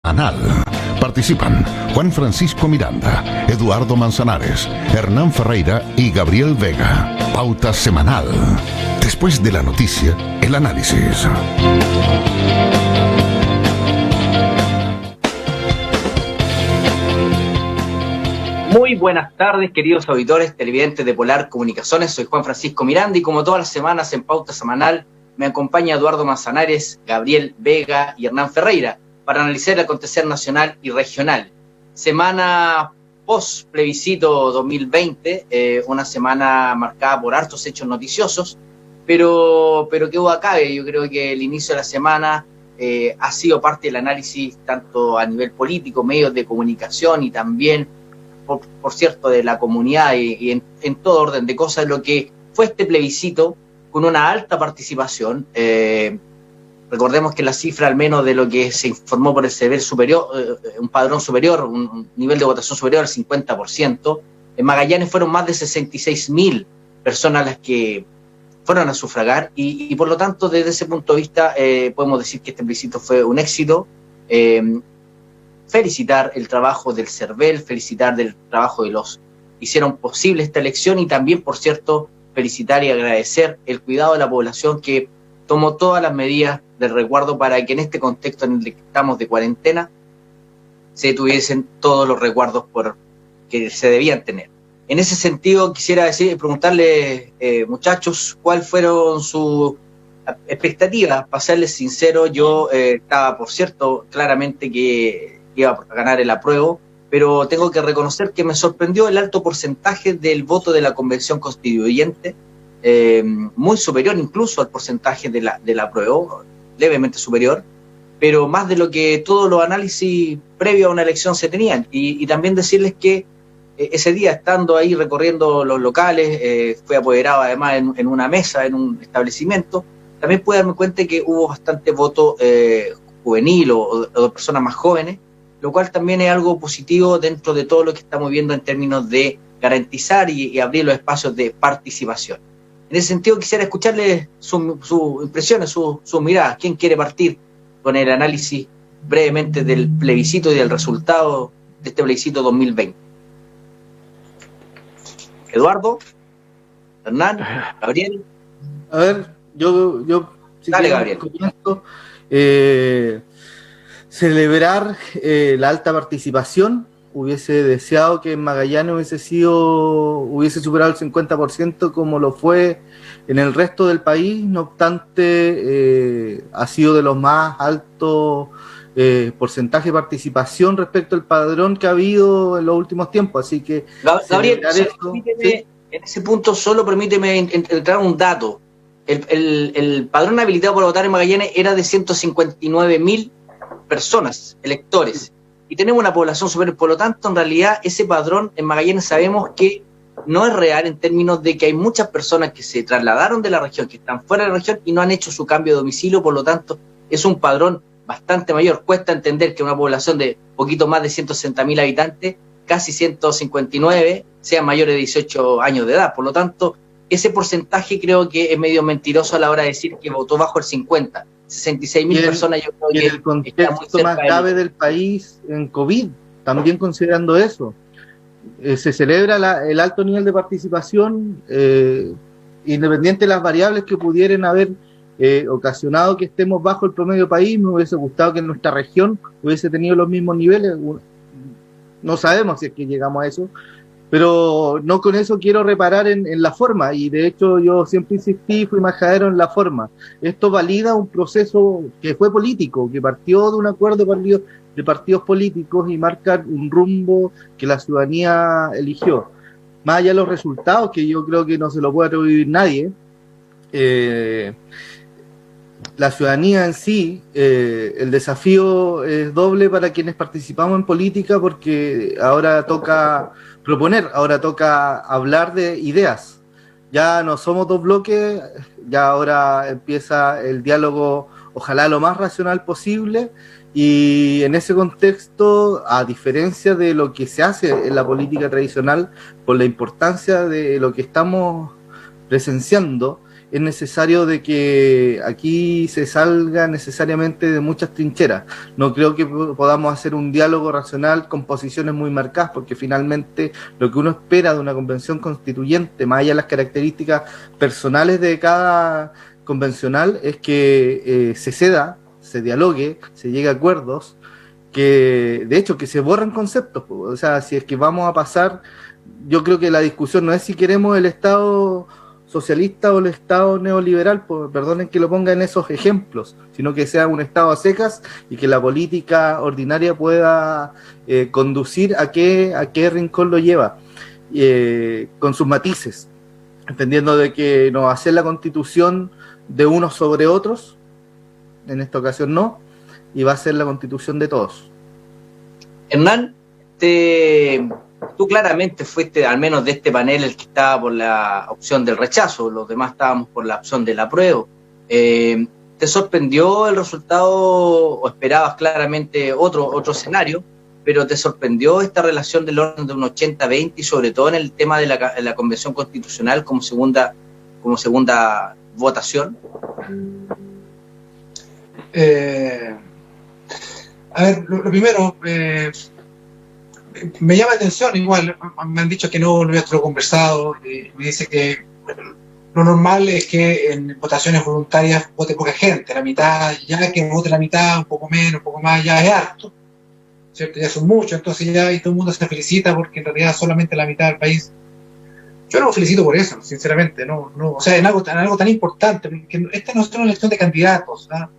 Anal. Participan Juan Francisco Miranda, Eduardo Manzanares, Hernán Ferreira y Gabriel Vega. Pauta semanal. Después de la noticia, el análisis. Muy buenas tardes, queridos auditores televidentes de Polar Comunicaciones. Soy Juan Francisco Miranda y como todas las semanas en Pauta Semanal me acompaña Eduardo Manzanares, Gabriel Vega y Hernán Ferreira para analizar el acontecer nacional y regional. Semana post-plebiscito 2020, una semana marcada por hartos hechos noticiosos, pero que duda cabe, yo creo que el inicio de la semana ha sido parte del análisis tanto a nivel político, medios de comunicación y también, por cierto, de la comunidad y en todo orden de cosas, lo que fue este plebiscito con una alta participación. Recordemos que la cifra, al menos de lo que se informó por el CERVEL superior, un padrón superior, un nivel de votación superior al 50%. En Magallanes fueron más de 66.000 personas las que fueron a sufragar y por lo tanto, desde ese punto de vista, podemos decir que este plebiscito fue un éxito. Felicitar el trabajo del CERVEL, felicitar del trabajo de los que hicieron posible esta elección y también, por cierto, felicitar y agradecer el cuidado de la población que tomó todas las medidas de resguardo para que en este contexto en el que estamos de cuarentena se tuviesen todos los resguardos que se debían tener. En ese sentido, quisiera preguntarle, muchachos, ¿cuáles fueron sus expectativas? Para serles sincero, yo estaba, por cierto, claramente que iba a ganar el apruebo, pero tengo que reconocer que me sorprendió el alto porcentaje del voto de la Convención Constituyente, muy superior incluso al porcentaje del apruebo, levemente superior, pero más de lo que todos los análisis previos a una elección se tenían. Y también decirles que ese día, estando ahí recorriendo los locales, fui apoderado además en una mesa, en un establecimiento, también pude darme cuenta que hubo bastante voto juvenil o de personas más jóvenes, lo cual también es algo positivo dentro de todo lo que estamos viendo en términos de garantizar y abrir los espacios de participación. En ese sentido, quisiera escucharle sus impresiones, sus miradas. ¿Quién quiere partir con el análisis brevemente del plebiscito y del resultado de este plebiscito 2020? Eduardo, Hernán, Gabriel. A ver, yo si dale, Gabriel. Comienzo, celebrar la alta participación. Hubiese deseado que en Magallanes hubiese superado el 50% como lo fue en el resto del país. No obstante, ha sido de los más altos porcentajes de participación respecto al padrón que ha habido en los últimos tiempos. Así que, Gabriel, ¿sí? En ese punto solo permíteme entrar un dato. El padrón habilitado para votar en Magallanes era de 159.000 personas, electores. Y tenemos una población superior, por lo tanto, en realidad, ese padrón en Magallanes sabemos que no es real en términos de que hay muchas personas que se trasladaron de la región, que están fuera de la región y no han hecho su cambio de domicilio, por lo tanto, es un padrón bastante mayor. Cuesta entender que una población de poquito más de 160.000 habitantes, casi 159, sean mayores de 18 años de edad. Por lo tanto, ese porcentaje creo que es medio mentiroso a la hora de decir que votó bajo el 50. 66.000 personas, yo creo que en el contexto más grave del país en COVID, también considerando eso, se celebra el alto nivel de participación, independiente de las variables que pudieran haber ocasionado que estemos bajo el promedio país. Me hubiese gustado que en nuestra región hubiese tenido los mismos niveles. No sabemos si es que llegamos a eso, pero no con eso quiero reparar en la forma, y de hecho yo siempre insistí, fui majadero en la forma. Esto valida un proceso que fue político, que partió de un acuerdo de partidos políticos y marca un rumbo que la ciudadanía eligió. Más allá de los resultados, que yo creo que no se lo puede atribuir nadie, la ciudadanía en sí, el desafío es doble para quienes participamos en política, porque ahora toca proponer, ahora toca hablar de ideas. Ya no somos dos bloques, ya ahora empieza el diálogo, ojalá lo más racional posible, y en ese contexto, a diferencia de lo que se hace en la política tradicional, por la importancia de lo que estamos presenciando, es necesario de que aquí se salga necesariamente de muchas trincheras. No creo que podamos hacer un diálogo racional con posiciones muy marcadas, porque finalmente lo que uno espera de una convención constituyente, más allá de las características personales de cada convencional, es que se ceda, se dialogue, se llegue a acuerdos, que de hecho que se borren conceptos. O sea, si es que vamos a pasar, yo creo que la discusión no es si queremos el Estado socialista o el Estado neoliberal, perdonen que lo ponga en esos ejemplos, sino que sea un Estado a secas y que la política ordinaria pueda conducir a qué rincón lo lleva, con sus matices, entendiendo de que no va a ser la constitución de unos sobre otros, en esta ocasión no, y va a ser la constitución de todos. Hernán, tú claramente fuiste, al menos de este panel, el que estaba por la opción del rechazo, los demás estábamos por la opción del apruebo. ¿Te sorprendió el resultado o esperabas claramente otro escenario, pero te sorprendió esta relación del orden de un 80-20 y sobre todo en el tema de la Convención Constitucional como segunda votación? A ver, lo primero, me llama la atención, igual, me han dicho que no lo había conversado, me dice que lo normal es que en votaciones voluntarias vote poca gente, la mitad, ya que vote la mitad, un poco menos, un poco más, ya es harto, ¿cierto? Ya son muchos, entonces ya y todo el mundo se felicita porque en realidad solamente la mitad del país. Yo no me felicito por eso, sinceramente, no, o sea, en algo tan importante, porque esta no es una elección de candidatos, ¿no?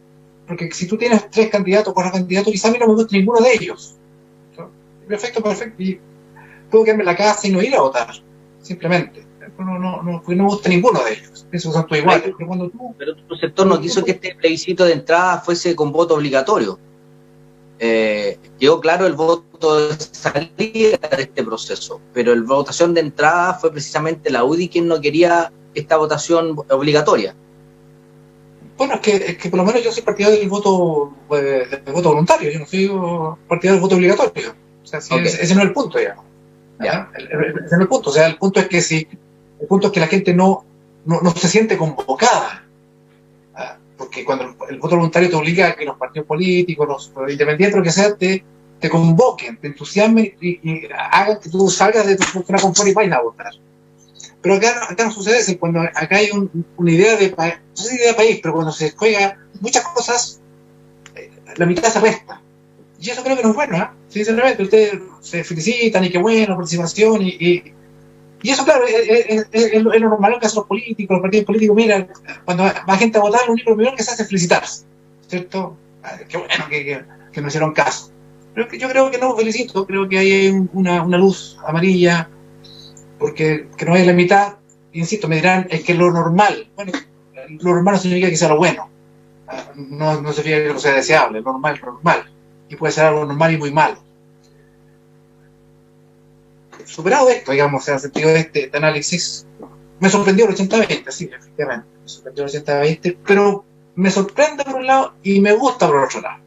Porque si tú tienes 3 candidatos, 4 candidatos, quizá a mí no me gusta ninguno de ellos. Perfecto, y puedo quedarme en la casa y no ir a votar, simplemente. Porque no me gusta ninguno de ellos. Esos son todos iguales. Pero tu sector no quiso que este plebiscito de entrada fuese con voto obligatorio. Quedó claro el voto de salida de este proceso, pero la votación de entrada fue precisamente la UDI quien no quería esta votación obligatoria. Bueno, es que por lo menos yo soy partidario del voto voluntario, yo no soy partidario del voto obligatorio. O sea, okay. Ese no es el punto, digamos. ¿Ya? Ese no es el punto. O sea, el punto es que la gente no se siente convocada. Porque cuando el voto voluntario te obliga a que los partidos políticos, los independientes, lo que sea, te convoquen, te entusiasmen y hagan que tú salgas de tu zona de confort y vayas a votar. Pero acá no sucede eso. Cuando acá hay una idea de país, no sé si idea de país, pero cuando se juega muchas cosas, la mitad se resta. Y eso creo que no es bueno, ¿eh? Sinceramente, ustedes se felicitan y qué bueno, participación y eso, claro, es lo normal que hacen los políticos, los partidos políticos. Mira, cuando va gente a votar, lo primero que se hace es felicitarse, ¿cierto? Qué bueno que no hicieron caso. Pero yo creo que no felicito, creo que hay una luz amarilla, porque que no hay la mitad, insisto, me dirán, es que lo normal, bueno, lo normal no significa que sea lo bueno, no significa que no sea deseable, lo normal es lo normal, y puede ser algo normal y muy malo. Superado esto, digamos, en el sentido de este análisis, me sorprendió el 80-20, sí, efectivamente, me sorprendió el 80-20, pero me sorprende por un lado y me gusta por otro lado,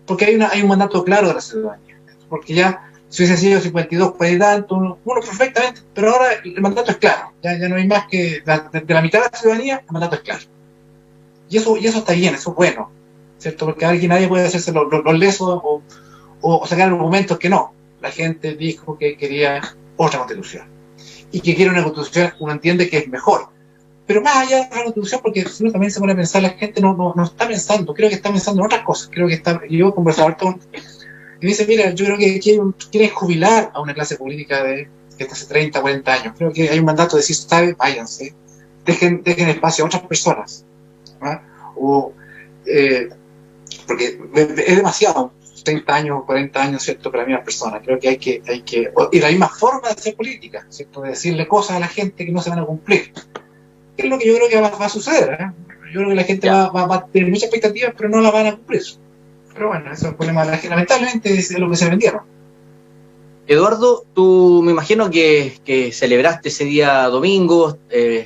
porque hay un mandato claro de la ciudadanía, porque ya si hubiese sido 52, pues y tanto, uno perfectamente, pero ahora el mandato es claro, ya no hay más que de la mitad de la ciudadanía, el mandato es claro. Y eso está bien, eso es bueno, ¿cierto? Porque nadie puede hacerse los lesos o sacar argumentos que no. La gente dijo que quería otra constitución y que quiere una constitución, uno entiende que es mejor. Pero más allá de la constitución, porque si uno también se pone a pensar, la gente no está pensando, creo que está pensando en otras cosas. Creo que yo he conversado con y me dice, mira, yo creo que quieren jubilar a una clase política que está hace 30, 40 años. Creo que hay un mandato de decir, ¿sabe? Váyanse, dejen espacio a otras personas, ¿no? Porque es demasiado, 30 años, 40 años, ¿cierto?, para la misma persona. Creo que hay que y la misma forma de hacer política, ¿cierto?, de decirle cosas a la gente que no se van a cumplir. Que es lo que yo creo que va a suceder, ¿eh? Yo creo que la gente va a tener muchas expectativas, pero no las van a cumplir. Pero bueno, eso es un problema, lamentablemente es lo que se vendieron. Eduardo, tú me imagino que celebraste ese día domingo,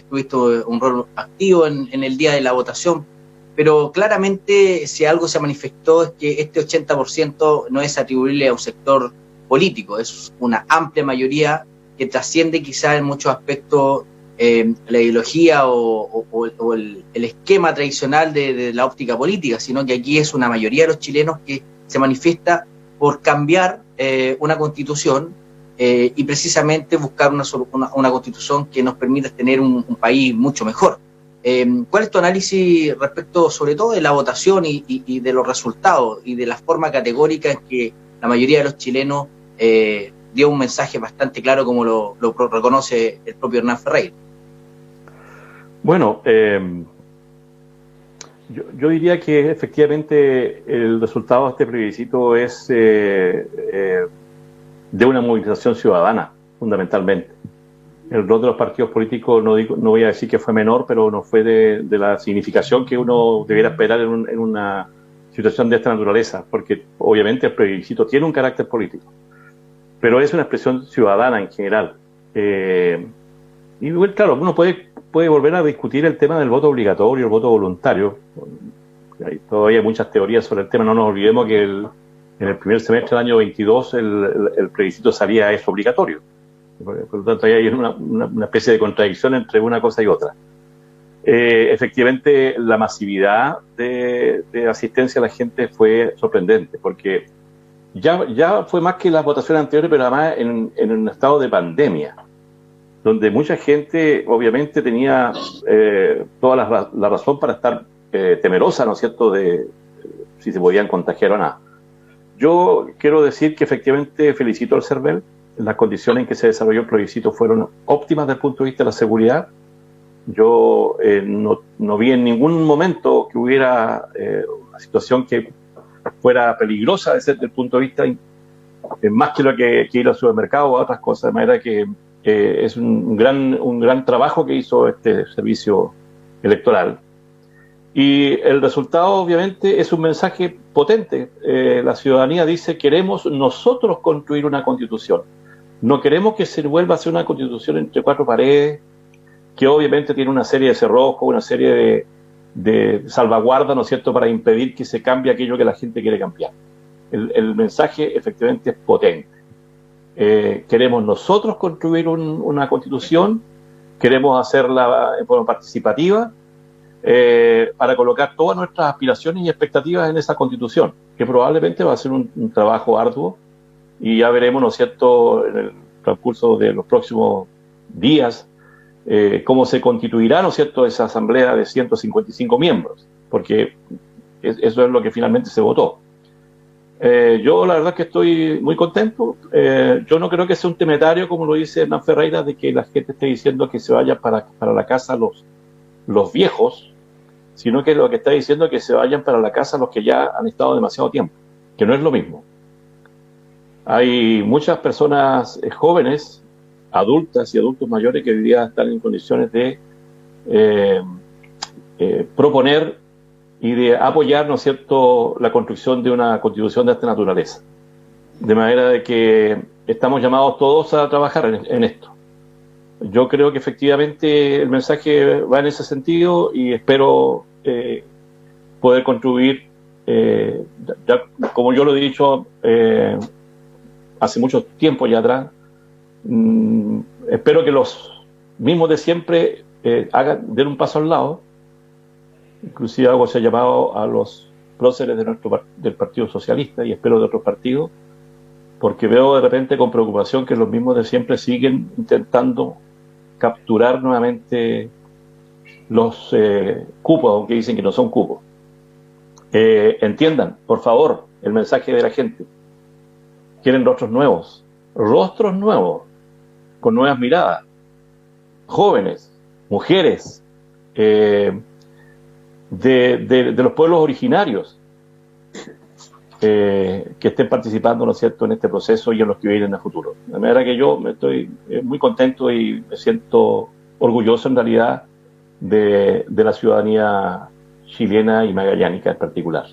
tuviste un rol activo en el día de la votación, pero claramente si algo se manifestó es que este 80% no es atribuible a un sector político, es una amplia mayoría que trasciende quizás en muchos aspectos la ideología o el esquema tradicional de la óptica política, sino que aquí es una mayoría de los chilenos que se manifiesta por cambiar una constitución y precisamente buscar una constitución que nos permita tener un país mucho mejor. ¿Cuál es tu análisis respecto sobre todo de la votación y de los resultados y de la forma categórica en que la mayoría de los chilenos dio un mensaje bastante claro como lo reconoce el propio Hernán Ferreira? Bueno, yo diría que efectivamente el resultado de este plebiscito es de una movilización ciudadana, fundamentalmente. El rol de los partidos políticos, no voy a decir que fue menor, pero no fue de la significación que uno debiera esperar en una situación de esta naturaleza, porque obviamente el plebiscito tiene un carácter político, pero es una expresión ciudadana en general. Y bueno, claro, uno puede volver a discutir el tema del voto obligatorio, el voto voluntario. Hay todavía muchas teorías sobre el tema. No nos olvidemos que en el primer semestre del año 22 el plebiscito salía es obligatorio. Por lo tanto, ahí hay una especie de contradicción entre una cosa y otra. Efectivamente, la masividad de asistencia a la gente fue sorprendente, porque ya fue más que las votaciones anteriores, pero además en un estado de pandemia, donde mucha gente obviamente tenía toda la razón para estar temerosa, ¿no es cierto?, de si se podían contagiar o no. Yo quiero decir que efectivamente felicito al CERVEL. Las condiciones en que se desarrolló el plebiscito fueron óptimas desde el punto de vista de la seguridad. Yo no vi en ningún momento que hubiera una situación que fuera peligrosa desde el punto de vista más que lo que ir al supermercado o a otras cosas, de manera que es un gran trabajo que hizo este servicio electoral. Y el resultado obviamente es un mensaje potente. La ciudadanía dice: queremos nosotros construir una constitución. No queremos que se vuelva a hacer una constitución entre cuatro paredes, que obviamente tiene una serie de cerrojos, una serie de salvaguardas, ¿no es cierto?, para impedir que se cambie aquello que la gente quiere cambiar. El mensaje efectivamente es potente. Queremos nosotros construir una constitución, queremos hacerla en forma participativa, para colocar todas nuestras aspiraciones y expectativas en esa constitución, que probablemente va a ser un trabajo arduo, y ya veremos, ¿no es cierto?, en el transcurso de los próximos días, cómo se constituirá, ¿no es cierto?, esa asamblea de 155 miembros, porque eso es lo que finalmente se votó. Yo la verdad que estoy muy contento. Yo no creo que sea un temetario, como lo dice Hernán Ferreira, de que la gente esté diciendo que se vayan para la casa los viejos, sino que lo que está diciendo es que se vayan para la casa los que ya han estado demasiado tiempo, que no es lo mismo. Hay muchas personas jóvenes, adultas y adultos mayores, que hoy día están en condiciones de proponer y de apoyar, ¿no es cierto?, la construcción de una constitución de esta naturaleza. De manera de que estamos llamados todos a trabajar en esto. Yo creo que efectivamente el mensaje va en ese sentido y espero poder contribuir, ya, como yo lo he dicho hace mucho tiempo ya atrás, espero que los mismos de siempre den un paso al lado. Inclusive algo se ha llamado a los próceres del Partido Socialista, y espero de otros partidos, porque veo de repente con preocupación que los mismos de siempre siguen intentando capturar nuevamente los cupos, aunque dicen que no son cupos. Entiendan, por favor, el mensaje de la gente. Quieren rostros nuevos, con nuevas miradas, jóvenes, mujeres, de los pueblos originarios, que estén participando, ¿no es cierto?, en este proceso y en los que vienen a futuro. De manera que yo estoy muy contento y me siento orgulloso en realidad de la ciudadanía chilena y magallánica en particular.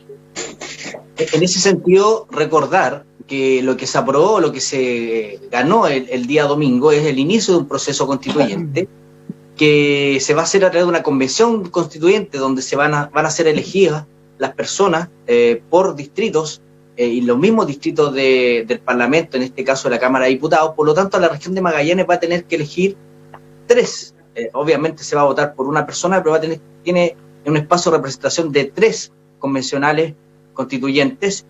En ese sentido, recordar que lo que se aprobó, lo que se ganó el día domingo es el inicio de un proceso constituyente que se va a hacer a través de una convención constituyente donde se van a ser elegidas las personas por distritos y los mismos distritos del Parlamento, en este caso de la Cámara de Diputados. Por lo tanto, la región de Magallanes va a tener que elegir 3 obviamente se va a votar por una persona, pero tiene un espacio de representación de 3 convencionales constituyentes,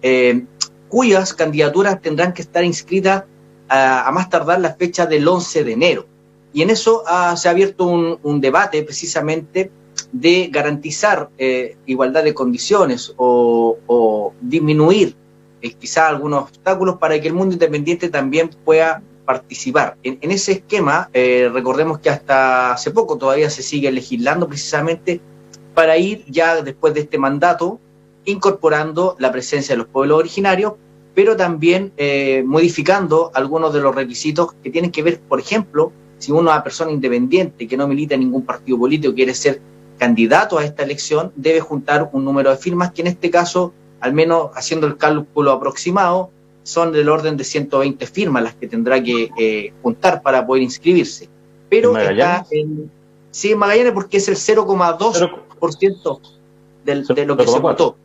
cuyas candidaturas tendrán que estar inscritas a más tardar la fecha del 11 de enero. Y en eso se ha abierto un debate precisamente de garantizar igualdad de condiciones o disminuir quizá algunos obstáculos para que el mundo independiente también pueda participar. En ese esquema, recordemos que hasta hace poco todavía se sigue legislando precisamente para ir ya después de este mandato incorporando la presencia de los pueblos originarios, pero también modificando algunos de los requisitos que tienen que ver, por ejemplo, si una persona independiente que no milita en ningún partido político quiere ser candidato a esta elección, debe juntar un número de firmas que en este caso, al menos haciendo el cálculo aproximado, son del orden de 120 firmas las que tendrá que juntar para poder inscribirse. Pero está en Magallanes porque es el 0,2% de lo que se votó.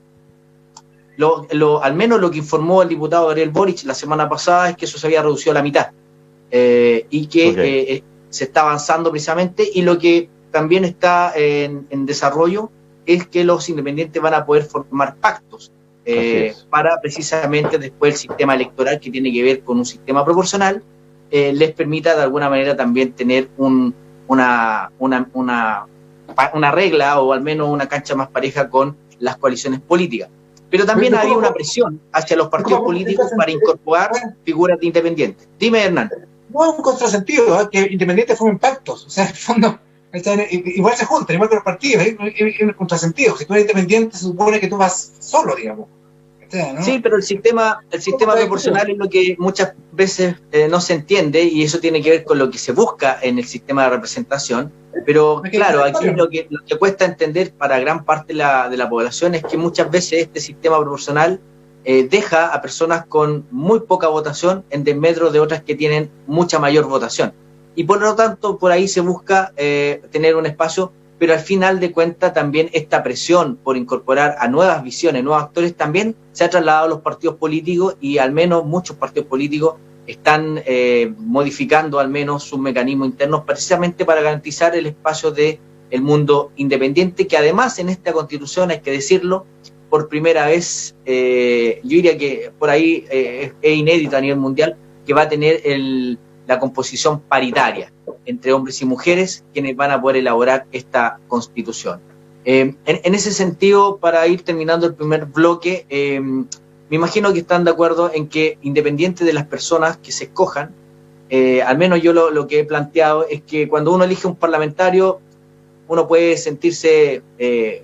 Al menos lo que informó el diputado Gabriel Boric la semana pasada es que eso se había reducido a la mitad y que se está avanzando precisamente, y lo que también está en desarrollo es que los independientes van a poder formar pactos para precisamente después el sistema electoral, que tiene que ver con un sistema proporcional, les permita de alguna manera también tener una regla o al menos una cancha más pareja con las coaliciones políticas. Pero también había una presión hacia los partidos políticos para incorporar figuras de independientes. Dime, Hernán. No es un contrasentido, que independientes formen pactos. O sea, en el fondo, igual se juntan, igual que los partidos. Es un contrasentido. Si tú eres independiente, se supone que tú vas solo, digamos. ¿No? Sí, pero el sistema proporcional es lo que muchas veces no se entiende, y eso tiene que ver con lo que se busca en el sistema de representación. Pero claro, aquí lo que cuesta entender para gran parte de la población es que muchas veces este sistema proporcional deja a personas con muy poca votación en desmedro de otras que tienen mucha mayor votación. Y por lo tanto, por ahí se busca tener un espacio, pero al final de cuentas también esta presión por incorporar a nuevas visiones, nuevos actores, también se ha trasladado a los partidos políticos, y al menos muchos partidos políticos están modificando al menos sus mecanismos internos precisamente para garantizar el espacio del mundo independiente, que además en esta Constitución, hay que decirlo, por primera vez, yo diría que por ahí es inédito a nivel mundial, que va a tener la composición paritaria entre hombres y mujeres, quienes van a poder elaborar esta Constitución. En ese sentido, para ir terminando el primer bloque, me imagino que están de acuerdo en que, independiente de las personas que se escojan, al menos yo lo que he planteado es que cuando uno elige un parlamentario, uno puede sentirse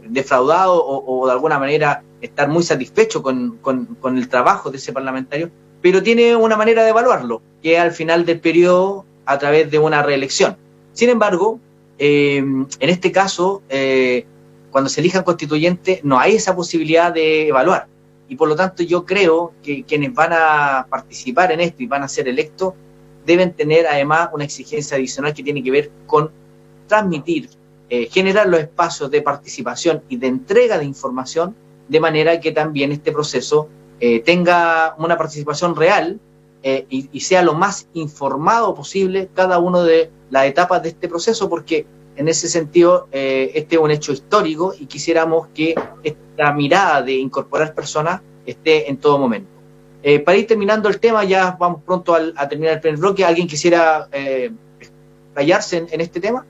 defraudado o de alguna manera estar muy satisfecho con el trabajo de ese parlamentario, pero tiene una manera de evaluarlo, que es al final del periodo a través de una reelección. Sin embargo, en este caso, cuando se elijan constituyentes, no hay esa posibilidad de evaluar. Y por lo tanto yo creo que quienes van a participar en esto y van a ser electos deben tener además una exigencia adicional que tiene que ver con transmitir, generar los espacios de participación y de entrega de información, de manera que también este proceso tenga una participación real y sea lo más informado posible cada una de las etapas de este proceso, porque en ese sentido este es un hecho histórico y quisiéramos que esta mirada de incorporar personas esté en todo momento. Para ir terminando el tema, ya vamos pronto a terminar el primer bloque. ¿Alguien quisiera explayarse en este tema?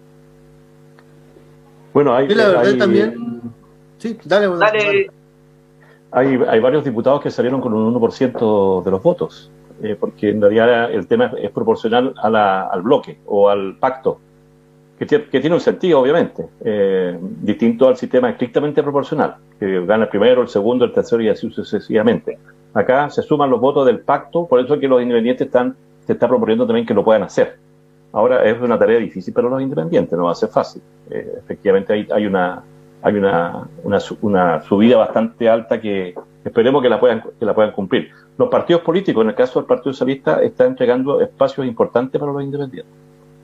Bueno, hay también. Sí, dale. Hay varios diputados que salieron con un 1% de los votos, porque en realidad el tema es proporcional al bloque o al pacto, que tiene un sentido, obviamente, distinto al sistema estrictamente proporcional, que gana el primero, el segundo, el tercero y así sucesivamente. Acá se suman los votos del pacto, por eso es que los independientes se está proponiendo también que lo puedan hacer. Ahora es una tarea difícil para los independientes, no va a ser fácil. Efectivamente hay una subida bastante alta que esperemos que la puedan cumplir. Los partidos políticos, en el caso del Partido Socialista, están entregando espacios importantes para los independientes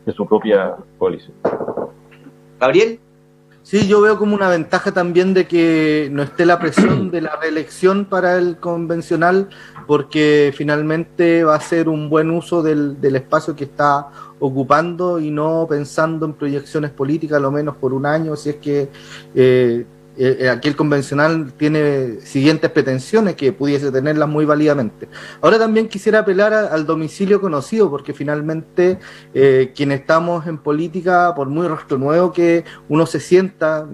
de su propia coalición. Gabriel. Sí, yo veo como una ventaja también de que no esté la presión de la reelección para el convencional porque finalmente va a ser un buen uso del espacio que está ocupando y no pensando en proyecciones políticas, a lo menos por un año, si es que aquí el convencional tiene siguientes pretensiones que pudiese tenerlas muy válidamente. Ahora también quisiera apelar al domicilio conocido, porque finalmente quienes estamos en política, por muy rostro nuevo que uno se sienta,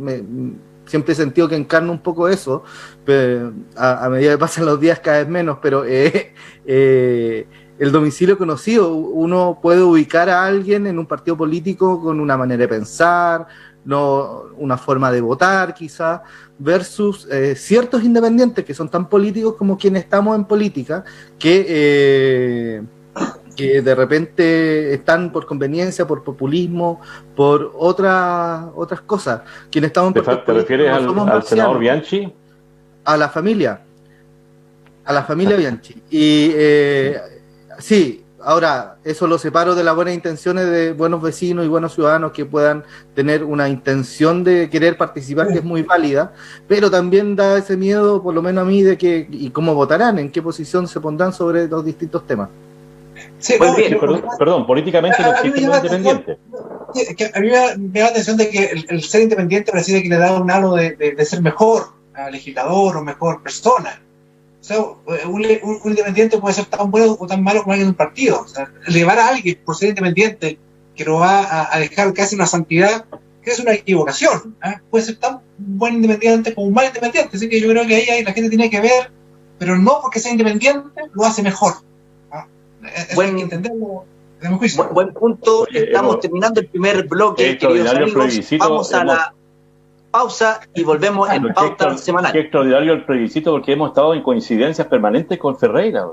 siempre he sentido que encarna un poco eso, pero a medida que pasan los días cada vez menos, pero el domicilio conocido, uno puede ubicar a alguien en un partido político con una manera de pensar, no una forma de votar quizás, versus ciertos independientes que son tan políticos como quienes estamos en política, que de repente están por conveniencia, por populismo, por otras cosas. Quienes estamos en ¿Te refieres al senador Bianchi? A la familia Bianchi. Y sí, ahora, eso lo separo de las buenas intenciones de buenos vecinos y buenos ciudadanos que puedan tener una intención de querer participar, que es muy válida, pero también da ese miedo, por lo menos a mí, de que, y cómo votarán, en qué posición se pondrán sobre los distintos temas. Sí, pues bien. Perdón, políticamente no existe un independiente. A mí me da la atención de que el ser independiente parece que le da un halo de ser mejor legislador o mejor persona. O sea, un independiente puede ser tan bueno o tan malo como alguien de un partido. O sea, elevar a alguien por ser independiente que lo va a dejar casi una santidad, que es una equivocación. Puede ser tan buen independiente como un mal independiente. Así que yo creo que ahí la gente tiene que ver, pero no porque sea independiente lo hace mejor. Hay que entenderlo. Buen punto. Estamos terminando el primer bloque, queridos amigos. Vamos a la pausa y volvemos en Pauta Semanal. Qué extraordinario el plebiscito, porque hemos estado en coincidencias permanentes con Ferreira.